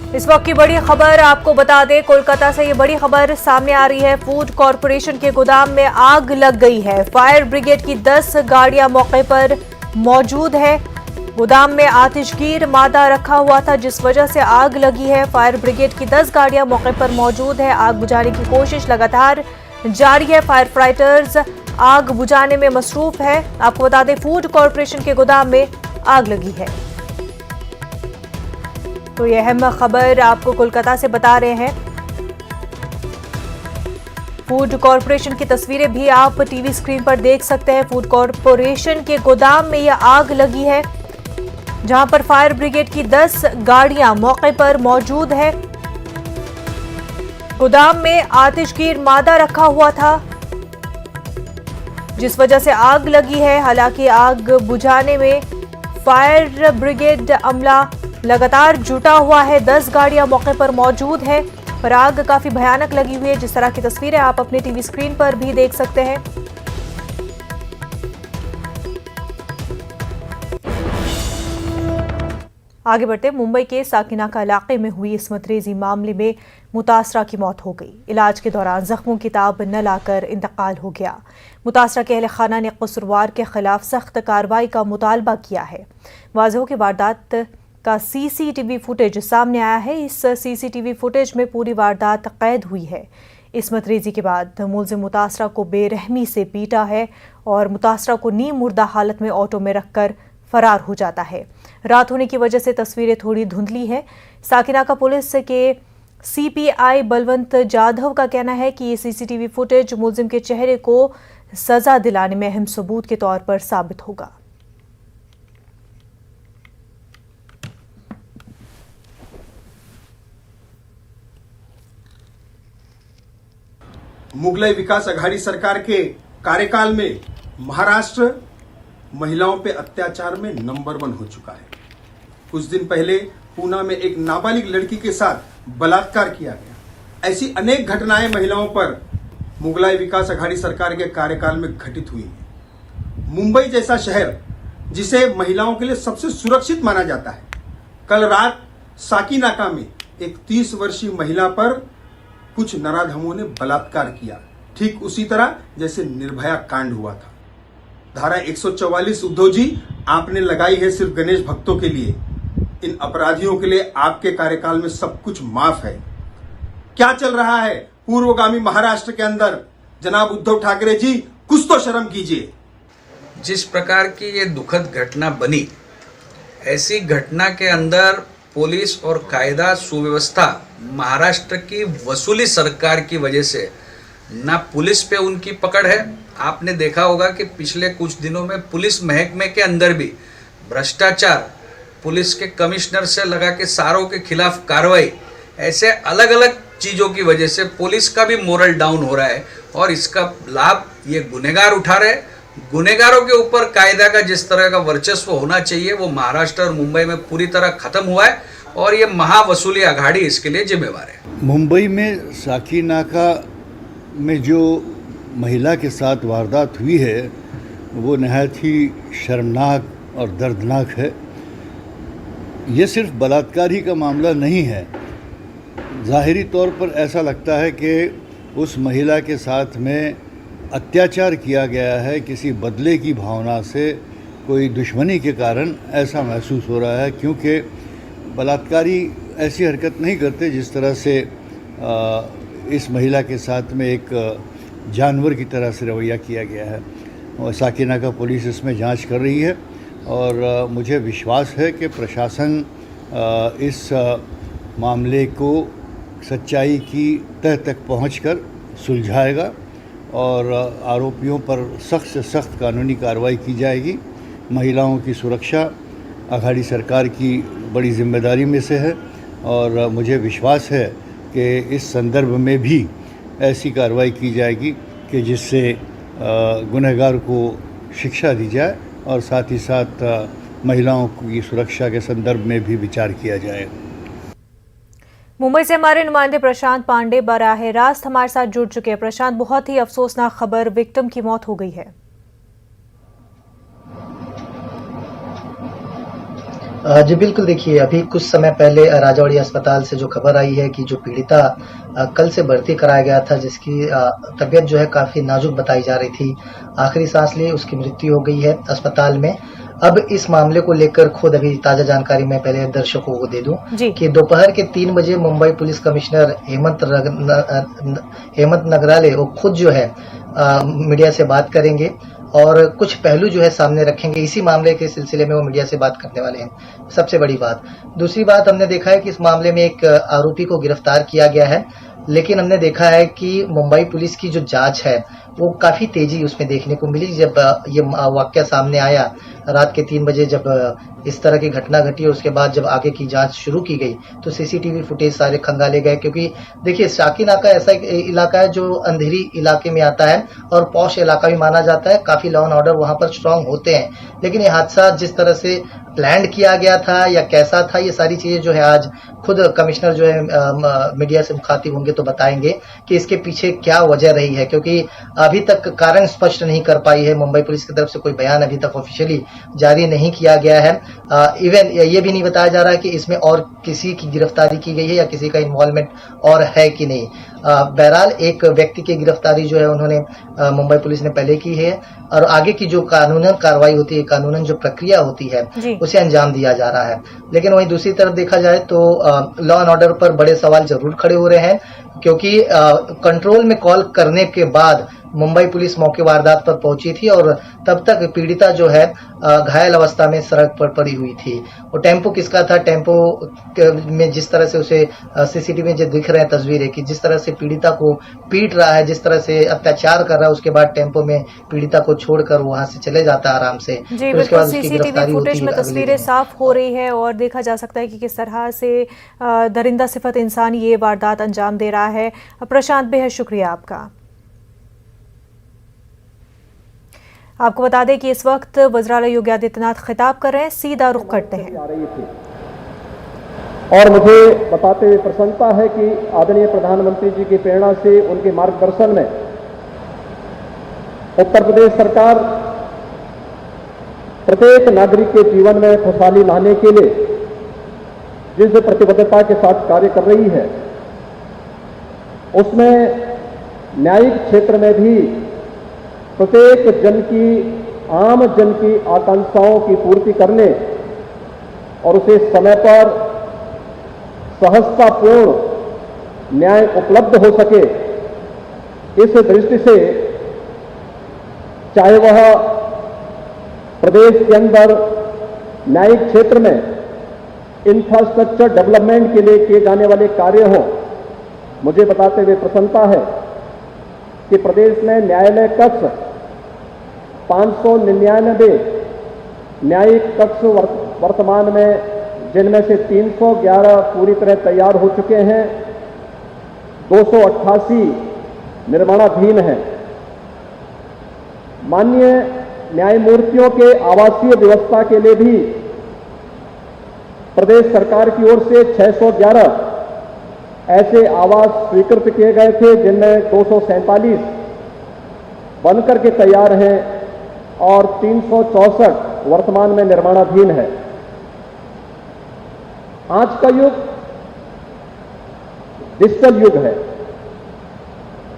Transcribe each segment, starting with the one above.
इस वक्त की बड़ी खबर आपको बता दें, कोलकाता से ये बड़ी खबर सामने आ रही है। फूड कॉरपोरेशन के गोदाम में आग लग गई है। फायर ब्रिगेड की 10 गाड़ियां मौके पर मौजूद है। गोदाम में आतिशगीर मादा रखा हुआ था, जिस वजह से आग लगी है। फायर ब्रिगेड की 10 गाड़ियां मौके पर मौजूद है। आग बुझाने की कोशिश लगातार जारी है। फायर फाइटर्स आग बुझाने में मसरूफ है। आपको बता दें, फूड कॉरपोरेशन के गोदाम में आग लगी है। तो यह अहम खबर आपको कोलकाता से बता रहे हैं। फूड कॉरपोरेशन की तस्वीरें भी आप टीवी स्क्रीन पर देख सकते हैं। फूड कॉरपोरेशन के गोदाम में यह आग लगी है, जहां पर फायर ब्रिगेड की 10 गाड़ियां मौके पर मौजूद है। गोदाम में आतिशगीर मादा रखा हुआ था, जिस वजह से आग लगी है। हालांकि आग बुझाने में फायर ब्रिगेड अमला लगातार जुटा हुआ है। 10 गाड़ियां मौके पर मौजूद है, पर आग काफी भयानक लगी हुई है। जिस तरह की तस्वीरें आप अपने टीवी स्क्रीन पर भी देख सकते हैं। आगे बढ़ते, मुंबई के साकिनाका इलाके में हुई इस्मतरेजी मामले में मुतासरा की मौत हो गई। इलाज के दौरान जख्मों की ताब न लाकर इंतकाल हो गया। मुतासरा के अहले खाना ने कसूरवार के खिलाफ सख्त कार्रवाई का मुतालबा किया है। वाज़ेह की वारदात का सीसीटीवी फुटेज सामने आया है। इस सीसीटीवी फुटेज में पूरी वारदात कैद हुई है। इस्मतरेजी के बाद मुलजिम मुतासरा को बेरहमी से पीटा है और मुतासरा को नीम मुर्दा हालत में ऑटो में रखकर फरार हो जाता है। रात होने की वजह से तस्वीरें थोड़ी धुंधली है। साकिनाका पुलिस के सीपीआई बलवंत जाधव का कहना है कि ये सीसीटीवी फुटेज मुलजिम के चेहरे को सजा दिलाने में अहम सबूत के तौर पर साबित होगा। मुगलई विकास आघाड़ी सरकार के कार्यकाल में महाराष्ट्र महिलाओं पे अत्याचार में नंबर 1 हो चुका है। कुछ दिन पहले पूना में एक नाबालिग लड़की के साथ बलात्कार किया गया। ऐसी अनेक घटनाएं महिलाओं पर मुगलई विकास आघाड़ी सरकार के कार्यकाल में घटित हुई है। मुंबई जैसा शहर, जिसे महिलाओं के लिए सबसे सुरक्षित माना जाता है, कल रात साकिनाका में एक 30 वर्षीय महिला पर कुछ नराधमों ने बलात्कार किया, ठीक उसी तरह जैसे निर्भया कांड हुआ था। धारा 144 उद्धव जी आपने लगाई है सिर्फ गणेश भक्तों के लिए। इन अपराधियों के लिए आपके कार्यकाल में सब कुछ माफ है। क्या चल रहा है पूर्वगामी महाराष्ट्र के अंदर? जनाब उद्धव ठाकरे जी, कुछ तो शर्म कीजिए। जिस प्रकार की ये दुखद घटना बनी, ऐसी घटना के अंदर पुलिस और कायदा सुव्यवस्था महाराष्ट्र की वसूली सरकार की वजह से ना पुलिस पे उनकी पकड़ है। आपने देखा होगा कि पिछले कुछ दिनों में पुलिस महकमे के अंदर भी भ्रष्टाचार, पुलिस के कमिश्नर से लगा के सारों के खिलाफ कार्रवाई, ऐसे अलग अलग चीज़ों की वजह से पुलिस का भी मोरल डाउन हो रहा है और इसका लाभ ये गुनहगार उठा रहे। गुनहगारों के ऊपर कायदा का जिस तरह का वर्चस्व होना चाहिए वो महाराष्ट्र और मुंबई में पूरी तरह खत्म हुआ है और ये महावसूली आघाड़ी इसके लिए जिम्मेवार है। मुंबई में साकिनाका में जो महिला के साथ वारदात हुई है वो नहायत ही शर्मनाक और दर्दनाक है। ये सिर्फ बलात्कार ही का मामला नहीं है। ज़ाहिरी तौर पर ऐसा लगता है कि उस महिला के साथ में अत्याचार किया गया है, किसी बदले की भावना से, कोई दुश्मनी के कारण ऐसा महसूस हो रहा है, क्योंकि बलात्कारी ऐसी हरकत नहीं करते जिस तरह से इस महिला के साथ में एक जानवर की तरह से रवैया किया गया है। और साकिनाका पुलिस इसमें जांच कर रही है और मुझे विश्वास है कि प्रशासन इस मामले को सच्चाई की तह तक पहुंचकर सुलझाएगा और आरोपियों पर सख्त से सख्त कानूनी कार्रवाई की जाएगी। महिलाओं की सुरक्षा आघाड़ी सरकार की बड़ी जिम्मेदारी में से है और मुझे विश्वास है कि इस संदर्भ में भी ऐसी कार्रवाई की जाएगी कि जिससे गुनहगार को शिक्षा दी जाए और साथ ही साथ महिलाओं की सुरक्षा के संदर्भ में भी विचार किया जाए। मुंबई से हमारे नुमाइंदे प्रशांत पांडे बराह रास्त हमारे साथ जुड़ चुके हैं। प्रशांत, बहुत ही अफसोसनाक खबर, विक्टिम की मौत हो गई है। जी बिल्कुल, देखिए अभी कुछ समय पहले राजावाड़ी अस्पताल से जो खबर आई है कि जो पीड़िता कल से भर्ती कराया गया था, जिसकी तबीयत जो है काफ़ी नाजुक बताई जा रही थी, आखिरी सांस लिए उसकी मृत्यु हो गई है अस्पताल में। अब इस मामले को लेकर खुद अभी ताज़ा जानकारी मैं पहले दर्शकों को दे दूं जी। कि दोपहर के 3 बजे मुंबई पुलिस कमिश्नर हेमंत नगराले वो खुद जो है मीडिया से बात करेंगे और कुछ पहलू जो है सामने रखेंगे। इसी मामले के सिलसिले में वो मीडिया से बात करने वाले हैं, सबसे बड़ी बात। दूसरी बात, हमने देखा है कि इस मामले में एक आरोपी को गिरफ्तार किया गया है, लेकिन हमने देखा है कि मुंबई पुलिस की जो जांच है वो काफ़ी तेजी उसमें देखने को मिली। जब ये वाकया सामने आया रात के 3 बजे, जब इस तरह की घटना घटी और उसके बाद जब आगे की जांच शुरू की गई तो सीसीटीवी फुटेज सारे खंगाले गए, क्योंकि देखिए शाकी नाका ऐसा एक इलाका है जो अंधेरी इलाके में आता है और पॉश इलाका भी माना जाता है, काफ़ी लॉ एंड ऑर्डर वहाँ पर स्ट्रांग होते हैं। लेकिन ये हादसा जिस तरह से प्लान किया गया था या कैसा था, ये सारी चीज़ें जो है आज खुद कमिश्नर जो है मीडिया से मुखातिब होंगे तो बताएंगे कि इसके पीछे क्या वजह रही है, क्योंकि अभी तक कारण स्पष्ट नहीं कर पाई है मुंबई पुलिस की तरफ से। कोई बयान अभी तक ऑफिशियली जारी नहीं किया गया है। इवन ये भी नहीं बताया जा रहा है कि इसमें और किसी की गिरफ्तारी की गई है या किसी का इन्वॉल्वमेंट और है कि नहीं। बहरहाल एक व्यक्ति की गिरफ्तारी जो है उन्होंने मुंबई पुलिस ने पहले की है और आगे की जो कानूनन कार्रवाई होती है, कानूनन जो प्रक्रिया होती है उसे अंजाम दिया जा रहा है। लेकिन वहीं दूसरी तरफ देखा जाए तो लॉ एंड ऑर्डर पर बड़े सवाल जरूर खड़े हो रहे हैं, क्योंकि कंट्रोल में कॉल करने के बाद मुंबई पुलिस मौके वारदात पर पहुंची थी और तब तक पीड़िता जो है घायल अवस्था में सड़क पर पड़ी हुई थी। वो टेम्पो किसका था, टेम्पो में जिस तरह से उसे सीसीटीवी में जो दिख रहे हैं तस्वीरें कि जिस तरह से पीड़िता को पीट रहा है, जिस तरह से अत्याचार कर रहा है, उसके बाद टेम्पो में पीड़िता को छोड़कर वहां से चले जाता है आराम से। जी बिल्कुल, सीसीटीवी फुटेज में तस्वीरें साफ हो रही है और देखा जा सकता है कि किस तरह से दरिंदा सिफत इंसान ये वारदात अंजाम दे रहा है। प्रशांत, बेहद शुक्रिया आपका। आपको बता दें कि इस वक्त वज़ीर-ए-आला योगी आदित्यनाथ खिताब कर रहे हैं, सीधा रुख करते हैं। और मुझे बताते हुए प्रसन्नता है कि आदरणीय प्रधानमंत्री जी की प्रेरणा से, उनके मार्गदर्शन में उत्तर प्रदेश सरकार प्रत्येक नागरिक के जीवन में खुशहाली लाने के लिए जिस प्रतिबद्धता के साथ कार्य कर रही है, उसमें न्यायिक क्षेत्र में भी प्रत्येक जन की, आम जन की आकांक्षाओं की पूर्ति करने और उसे समय पर सहजतापूर्ण न्याय उपलब्ध हो सके, इस दृष्टि से चाहे वह प्रदेश के अंदर न्यायिक क्षेत्र में इंफ्रास्ट्रक्चर डेवलपमेंट के लिए किए जाने वाले कार्य हों, मुझे बताते हुए प्रसन्नता है कि प्रदेश में न्यायालय कक्ष 599 न्यायिक कक्ष वर्तमान में, जिनमें से 311 पूरी तरह तैयार हो चुके हैं, 288 निर्माणाधीन हैं। माननीय न्यायमूर्तियों के आवासीय व्यवस्था के लिए भी प्रदेश सरकार की ओर से 611 ऐसे आवास स्वीकृत किए गए थे, जिनमें 247 बनकर के तैयार हैं और 364 वर्तमान में निर्माणाधीन है। आज का युग डिजिटल युग है।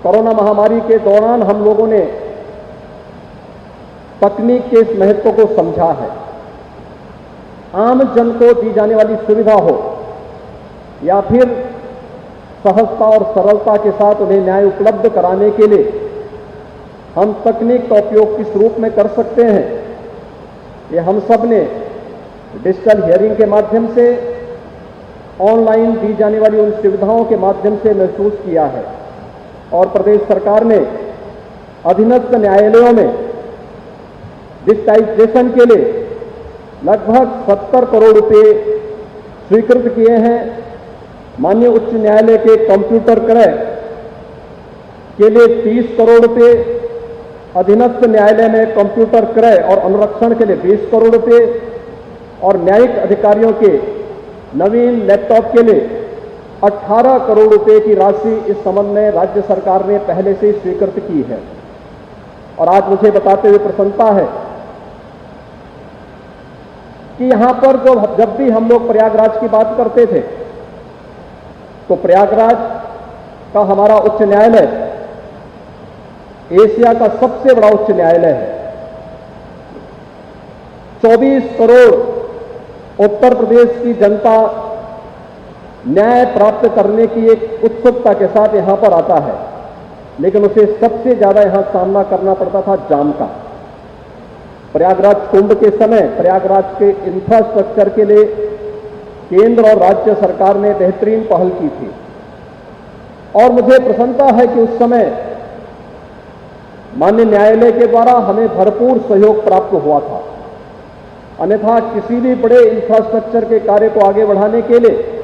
कोरोना महामारी के दौरान हम लोगों ने तकनीक के इस महत्व को समझा है। आम जन को दी जाने वाली सुविधा हो या फिर सहजता और सरलता के साथ उन्हें न्याय उपलब्ध कराने के लिए हम तकनीक का उपयोग किस रूप में कर सकते हैं, ये हम सब ने डिजिटल हियरिंग के माध्यम से, ऑनलाइन दी जाने वाली उन सुविधाओं के माध्यम से महसूस किया है। और प्रदेश सरकार ने अधीनस्थ न्यायालयों में डिजिटाइजेशन के लिए लगभग 70 करोड़ रुपए स्वीकृत किए हैं। माननीय उच्च न्यायालय के कंप्यूटर क्रय के लिए 30 करोड़ रुपए, अधीनस्थ न्यायालय में कंप्यूटर क्रय और अनुरक्षण के लिए 20 करोड़ रुपए और न्यायिक अधिकारियों के नवीन लैपटॉप के लिए 18 करोड़ रुपए की राशि इस संबंध में राज्य सरकार ने पहले से ही स्वीकृत की है। और आज मुझे बताते हुए प्रसन्नता है कि यहाँ पर जब भी हम लोग प्रयागराज की बात करते थे तो प्रयागराज का हमारा उच्च न्यायालय एशिया का सबसे बड़ा उच्च न्यायालय है। 24 करोड़ उत्तर प्रदेश की जनता न्याय प्राप्त करने की एक उत्सुकता के साथ यहां पर आता है, लेकिन उसे सबसे ज्यादा यहां सामना करना पड़ता था जाम का। प्रयागराज कुंभ के समय प्रयागराज के इंफ्रास्ट्रक्चर के लिए केंद्र और राज्य सरकार ने बेहतरीन पहल की थी और मुझे प्रसन्नता है कि उस समय माननीय न्यायालय के द्वारा हमें भरपूर सहयोग प्राप्त हुआ था। अन्यथा किसी भी बड़े इंफ्रास्ट्रक्चर के कार्य को आगे बढ़ाने के लिए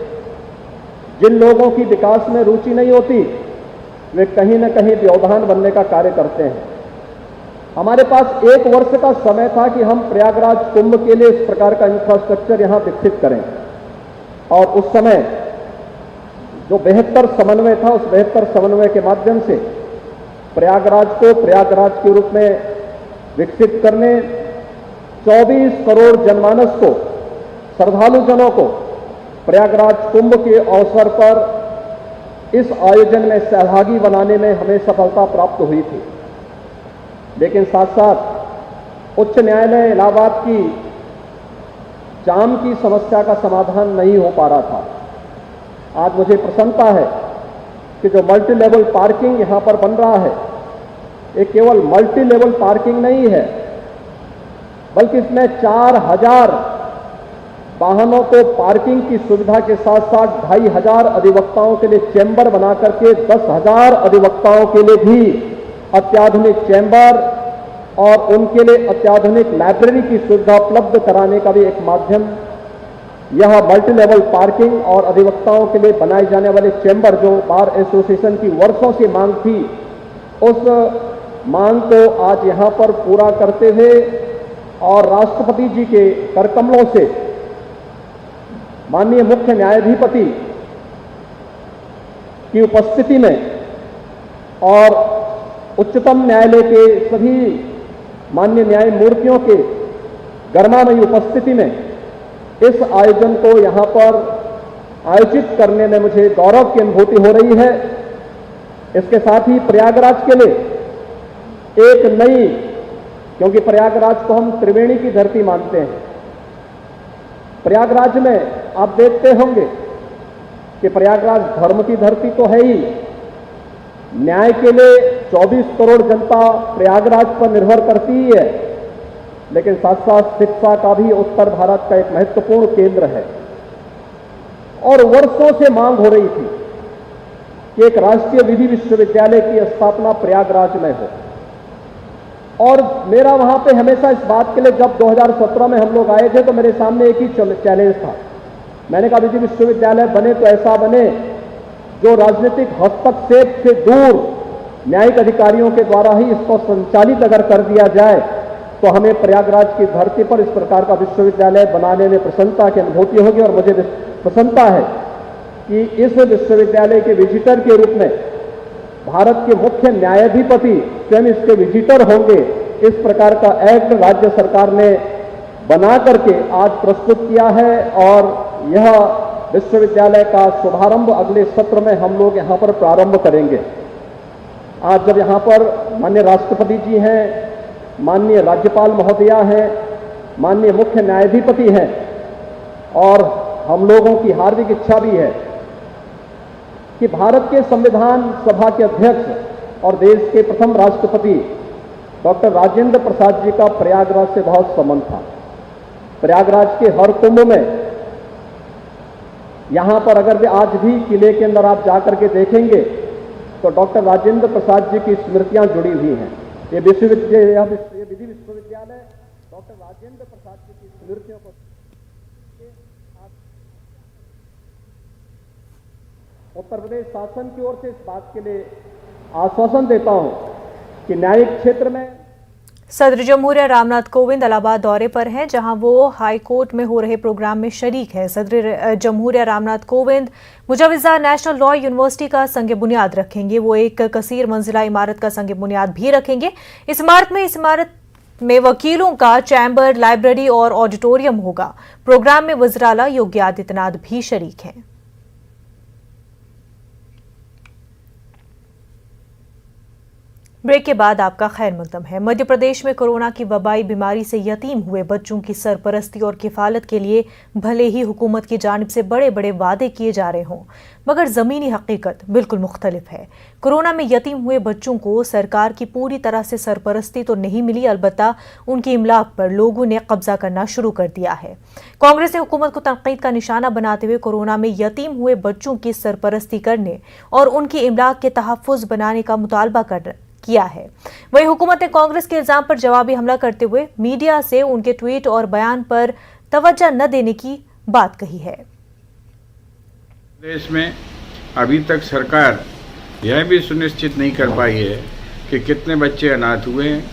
जिन लोगों की विकास में रुचि नहीं होती वे कहीं न कहीं व्यवधान बनने का कार्य करते हैं। हमारे पास 1 वर्ष का समय था कि हम प्रयागराज कुंभ के लिए इस प्रकार का इंफ्रास्ट्रक्चर यहां विकसित करें और उस समय जो बेहतर समन्वय था उस बेहतर समन्वय के माध्यम से प्रयागराज को प्रयागराज के रूप में विकसित करने 24 करोड़ जनमानस को श्रद्धालु जनों को प्रयागराज कुंभ के अवसर पर इस आयोजन में सहभागी बनाने में हमें सफलता प्राप्त हुई थी। लेकिन साथ साथ उच्च न्यायालय इलाहाबाद की जाम की समस्या का समाधान नहीं हो पा रहा था। आज मुझे प्रसन्नता है कि जो मल्टी लेवल पार्किंग यहां पर बन रहा है ये केवल मल्टी लेवल पार्किंग नहीं है, बल्कि इसमें 4000 वाहनों को पार्किंग की सुविधा के साथ साथ 2500 अधिवक्ताओं के लिए चैम्बर बना करके 10,000 अधिवक्ताओं के लिए भी अत्याधुनिक चैम्बर और उनके लिए अत्याधुनिक लाइब्रेरी की सुविधा उपलब्ध कराने का भी एक माध्यम यह मल्टी लेवल पार्किंग और अधिवक्ताओं के लिए बनाए जाने वाले चैम्बर जो बार एसोसिएशन की वर्षों से मांग थी, उस मांग को आज यहां पर पूरा करते हुए और राष्ट्रपति जी के करकमलों से माननीय मुख्य न्यायाधिपति की उपस्थिति में और उच्चतम न्यायालय के सभी माननीय न्यायमूर्तियों के गर्मामयी उपस्थिति में इस आयोजन को यहां पर आयोजित करने में मुझे गौरव की अनुभूति हो रही है। इसके साथ ही प्रयागराज के लिए एक नई, क्योंकि प्रयागराज को हम त्रिवेणी की धरती मानते हैं, प्रयागराज में आप देखते होंगे कि प्रयागराज धर्म की धरती तो है ही, न्याय के लिए 24 करोड़ जनता प्रयागराज पर निर्भर करती ही है, लेकिन साथ साथ शिक्षा का भी उत्तर भारत का एक महत्वपूर्ण केंद्र है। और वर्षों से मांग हो रही थी कि एक राष्ट्रीय विधि विश्वविद्यालय की स्थापना प्रयागराज में हो। और मेरा वहां पे हमेशा इस बात के लिए, जब 2017 में हम लोग आए थे तो मेरे सामने एक ही चैलेंज था। मैंने कहा विधि विश्वविद्यालय बने तो ऐसा बने जो राजनीतिक हस्तक्षेप से दूर न्यायिक अधिकारियों के द्वारा ही इसको संचालित अगर कर दिया जाए तो हमें प्रयागराज की धरती पर इस प्रकार का विश्वविद्यालय बनाने में प्रसन्नता की अनुभूति होगी। और मुझे प्रसन्नता है कि इस विश्वविद्यालय के विजिटर के रूप में भारत के मुख्य न्यायाधिपति स्वयं इसके विजिटर होंगे। इस प्रकार का एक्ट राज्य सरकार ने बना करके आज प्रस्तुत किया है और यह विश्वविद्यालय का शुभारंभ अगले सत्र में हम लोग यहाँ पर प्रारंभ करेंगे। आज जब यहाँ पर माननीय राष्ट्रपति जी हैं, माननीय राज्यपाल महोदया हैं, माननीय मुख्य न्यायाधिपति हैं और हम लोगों की हार्दिक इच्छा भी है कि भारत के संविधान सभा के अध्यक्ष और देश के प्रथम राष्ट्रपति डॉक्टर राजेंद्र प्रसाद जी का प्रयागराज से बहुत संबंध था। प्रयागराज के हर कुंभ में यहां पर अगर आज भी किले के अंदर आप जाकर के देखेंगे तो डॉक्टर राजेंद्र प्रसाद जी की स्मृतियां जुड़ी हुई हैं। ये विधि विश्वविद्यालय डॉक्टर राजेंद्र प्रसाद जी की स्मृतियों को उत्तर प्रदेश शासन की ओर से इस बात के लिए आश्वासन देता हूं कि न्यायिक क्षेत्र में सदर जमहूरिया रामनाथ कोविंद इलाहाबाद दौरे पर हैं, जहां वो हाई कोर्ट में हो रहे प्रोग्राम में शरीक है। सदर जमहूरिया रामनाथ कोविंद मुजाविजा नेशनल लॉ यूनिवर्सिटी का संग बुनियाद रखेंगे। वो एक कसीर मंजिला इमारत का संग बुनियाद भी रखेंगे। इस इमारत में वकीलों का चैम्बर, लाइब्रेरी और ऑडिटोरियम होगा। प्रोग्राम में वज़ीर-ए-आला योगी आदित्यनाथ भी शरीक हैं। ब्रेक के बाद आपका खैर मकदम है। मध्य प्रदेश में कोरोना की वबाई बीमारी से यतीम हुए बच्चों की सरपरस्ती और किफालत के लिए भले ही हुकूमत की जानिब से बड़े बड़े वादे किए जा रहे हों, मगर ज़मीनी हकीकत बिल्कुल मुख्तलिफ है। कोरोना में यतीम हुए बच्चों को सरकार की पूरी तरह से सरपरस्ती तो नहीं मिली, अलबत्ता उनकी इमलाक पर लोगों ने कब्जा करना शुरू कर दिया है। कांग्रेस ने हुकूमत को तनकीद का निशाना बनाते हुए कोरोना में यतीम हुए बच्चों की सरपरस्ती करने और उनकी इमलाक के तहफ़्फ़ुज़ बनाने का मुतालबा किया है। वहीं हुकूमत ने कांग्रेस के इल्जाम पर जवाबी हमला करते हुए मीडिया से उनके ट्वीट और बयान पर तवज्जो न देने की बात कही है। देश में अभी तक सरकार यह भी सुनिश्चित नहीं कर पाई है कि कितने बच्चे अनाथ हुए हैं,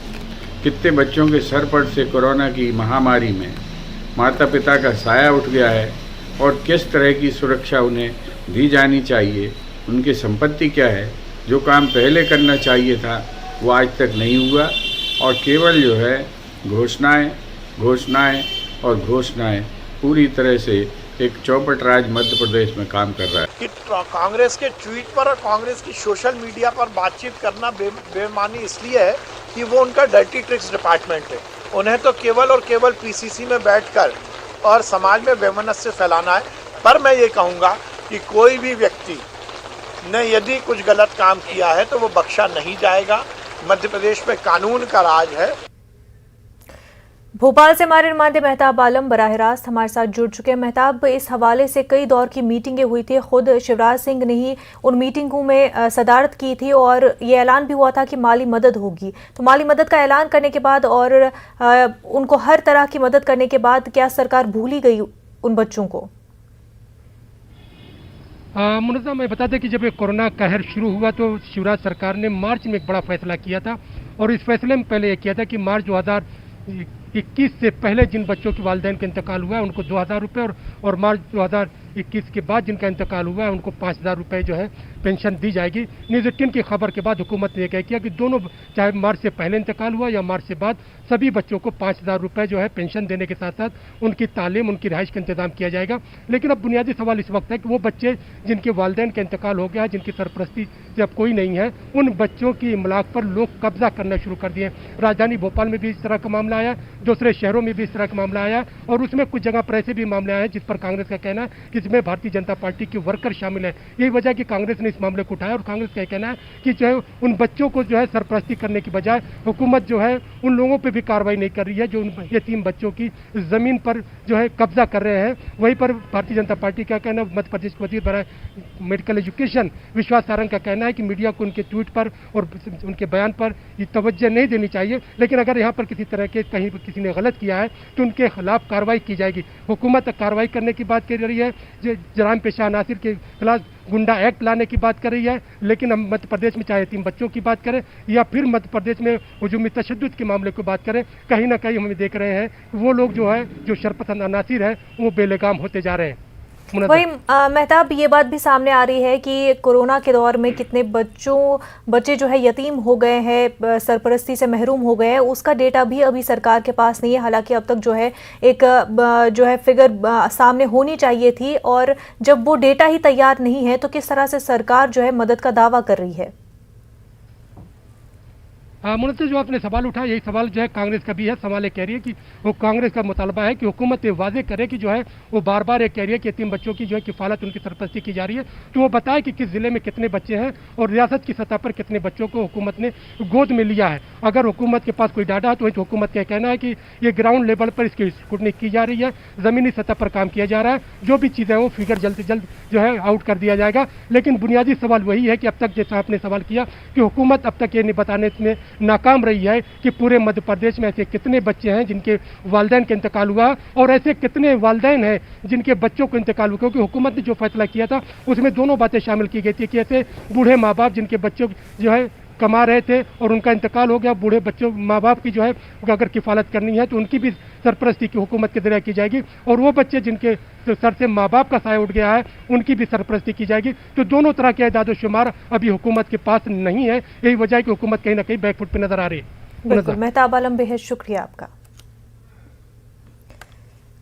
कितने बच्चों के सर पर से कोरोना की महामारी में माता पिता का साया उठ गया है और किस तरह की सुरक्षा उन्हें दी जानी चाहिए, उनकी संपत्ति क्या है। जो काम पहले करना चाहिए था वो आज तक नहीं हुआ और केवल जो है घोषणाएं और घोषणाएं पूरी तरह से एक चौपट राज मध्य प्रदेश में काम कर रहा है। कि कांग्रेस के ट्वीट पर और कांग्रेस की सोशल मीडिया पर बातचीत करना बेमानी इसलिए है कि वो उनका डर्टी ट्रिक्स डिपार्टमेंट है। उन्हें तो केवल और केवल पीसीसी में बैठकर और समाज में बेमनस्य फैलाना है। पर मैं ये कहूँगा कि कोई भी व्यक्ति ने यदि कुछ गलत काम किया है तो वो बख्शा नहीं जाएगा। मध्य प्रदेश में कानून का राज है। भोपाल से हमारे नुमाइंदे मेहताब आलम बराह रास्त हमारे साथ जुड़ चुके हैं। मेहताब, इस हवाले से कई दौर की मीटिंगें हुई थी, खुद शिवराज सिंह ने ही उन मीटिंगों में सदारत की थी और ये ऐलान भी हुआ था कि माली मदद होगी। तो माली मदद का ऐलान करने के बाद और उनको हर तरह की मदद करने के बाद क्या सरकार भूल ही गई उन बच्चों को? मुनज़्ज़ा, मैं बता दें कि जब ये कोरोना कहर शुरू हुआ तो शिवराज सरकार ने मार्च में एक बड़ा फैसला किया था और इस फैसले में पहले ये किया था कि मार्च 2021 से पहले जिन बच्चों के वालिदैन का इंतकाल हुआ है उनको 2000 रुपये और मार्च 2021 के बाद जिनका इंतकाल हुआ है उनको 5000 रुपये जो है पेंशन दी जाएगी। न्यूज़ 18 की खबर के बाद हुकूमत ने यह किया कि दोनों, चाहे मार्च से पहले इंतकाल हुआ या मार्च से बाद, सभी बच्चों को 5000 रुपये जो है पेंशन देने के साथ साथ उनकी तालीम, उनकी रिहाइश का इंतजाम किया जाएगा। लेकिन अब बुनियादी सवाल इस वक्त है कि वो बच्चे जिनके वालिदैन का इंतकाल हो गया, जिनकी सरपरस्ती जब कोई नहीं है, उन बच्चों की इमलाक पर लोग कब्जा करना शुरू कर दिए। राजधानी भोपाल में भी इस तरह का मामला आया, दूसरे शहरों में भी इस तरह का मामला आया और उसमें कुछ जगह पर ऐसे भी मामले आए जिस पर कांग्रेस का कहना है कि इसमें भारतीय जनता पार्टी के वर्कर शामिल है। यही वजह कि कांग्रेस ने इस मामले को उठाया और कांग्रेस का कहना है कि जो है उन बच्चों को जो है सरपरस्ती करने की बजाय हुकूमत जो है उन लोगों पर भी कार्रवाई नहीं कर रही है जो उन यतीम बच्चों की जमीन पर जो है कब्जा कर रहे हैं। वहीं पर भारतीय जनता पार्टी का कहना, मध्य प्रदेश के वजीर बराए मेडिकल एजुकेशन विश्वास सारंग का कहना है कि मीडिया को उनके ट्वीट पर और उनके बयान पर ये तवज्जो नहीं देनी चाहिए, लेकिन अगर यहाँ पर किसी तरह के कहीं किसी ने गलत किया है तो उनके खिलाफ कार्रवाई की जाएगी। हुकूमत कार्रवाई करने की बात कर रही है, जराइम पेशा अनासिर के खिलाफ गुंडा एक्ट लाने की बात कर रही है, लेकिन हम मध्य प्रदेश में चाहे यतीम बच्चों की बात करें या फिर मध्य प्रदेश में हुजूमी तशद्दुद के मामले की बात करें, कहीं ना कहीं हम देख रहे हैं वो लोग जो है जो शरपसंद अनासिर है वो बेलगाम होते जा रहे हैं। वही मेहताब, ये बात भी सामने आ रही है कि कोरोना के दौर में कितने बच्चे जो है यतीम हो गए हैं, सरपरस्ती से महरूम हो गए हैं, उसका डेटा भी अभी सरकार के पास नहीं है। हालांकि अब तक जो है एक जो है फिगर सामने होनी चाहिए थी और जब वो डेटा ही तैयार नहीं है तो किस तरह से सरकार जो है मदद का दावा कर रही है? मुनज़्ज़ा, जो आपने सवाल उठाया यही सवाल जो है कांग्रेस का भी है। सवाल ये कह रही है कि वो कांग्रेस का मुतालबा है कि हुकूमत ये वाजे करे कि जो है वो बार बार ये कह रही है कि यतीम बच्चों की जो है किफ़ालत, उनकी सरपरस्ती की जा रही है, तो वो बताए कि किस ज़िले में कितने बच्चे हैं और रियासत की सतह पर कितने बच्चों को हुकूमत ने गोद में लिया है। अगर हुकूमत के पास कोई डाटा है तो हुकूमत का कहना है कि ये ग्राउंड लेवल पर इसकी स्क्रूटनी की जा रही है, ज़मीनी सतह पर काम किया जा रहा है, जो भी चीज़ें वो फिगर जल्द से जल्द जो है आउट कर दिया जाएगा। लेकिन बुनियादी सवाल वही है कि अब तक जैसा आपने सवाल किया कि हुकूमत अब तक ये नहीं बताने में नाकाम रही है कि पूरे मध्य प्रदेश में ऐसे कितने बच्चे हैं जिनके वालिदैन का इंतकाल हुआ और ऐसे कितने वालिदैन हैं जिनके बच्चों को इंतकाल हुआ, क्योंकि हुकूमत ने जो फैसला किया था उसमें दोनों बातें शामिल की गई थी कि ऐसे बूढ़े माँ बाप जिनके बच्चों जो है कमा रहे थे और उनका इंतकाल हो गया, बूढ़े बच्चों माँ बाप की जो है अगर किफ़ालत करनी है तो उनकी भी सरपरस्ती की हुकूमत के जरिए की जाएगी और वो बच्चे जिनके सर से माँ बाप का साया उठ गया है उनकी भी सरपरस्ती की जाएगी। तो दोनों तरह के इदाद शुमार अभी हुकूमत के पास नहीं है। यही वजह है कि हुकूमत कहीं ना कहीं बैकफुट पर नजर आ रही है। बिल्कुल मेहताब आलम, बेहद शुक्रिया आपका।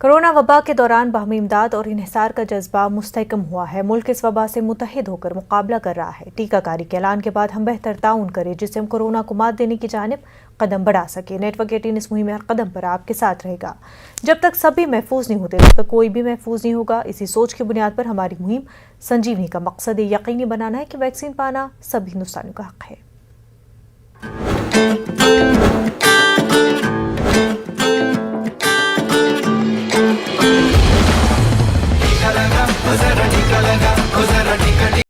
कोरोना वबा के दौरान बाहमी इमदाद और इन्हिसार का जज्बा मुस्तहकम हुआ है। मुल्क इस वबा से मुतहिद होकर मुकाबला कर रहा है। टीकाकारी के ऐलान के बाद हम बेहतर ताउन करें जिससे हम कोरोना को मात देने की जानिब कदम बढ़ा सके। नेटवर्क 18 इस मुहिम में हर कदम पर आपके साथ रहेगा। जब तक सभी महफूज नहीं होते तब तक कोई भी महफूज नहीं होगा। इसी सोच की बुनियाद पर हमारी मुहिम संजीवनी का मकसद ये यकीनी बनाना है कि वैक्सीन पाना सभी हिंदुस्तानियों का हक है।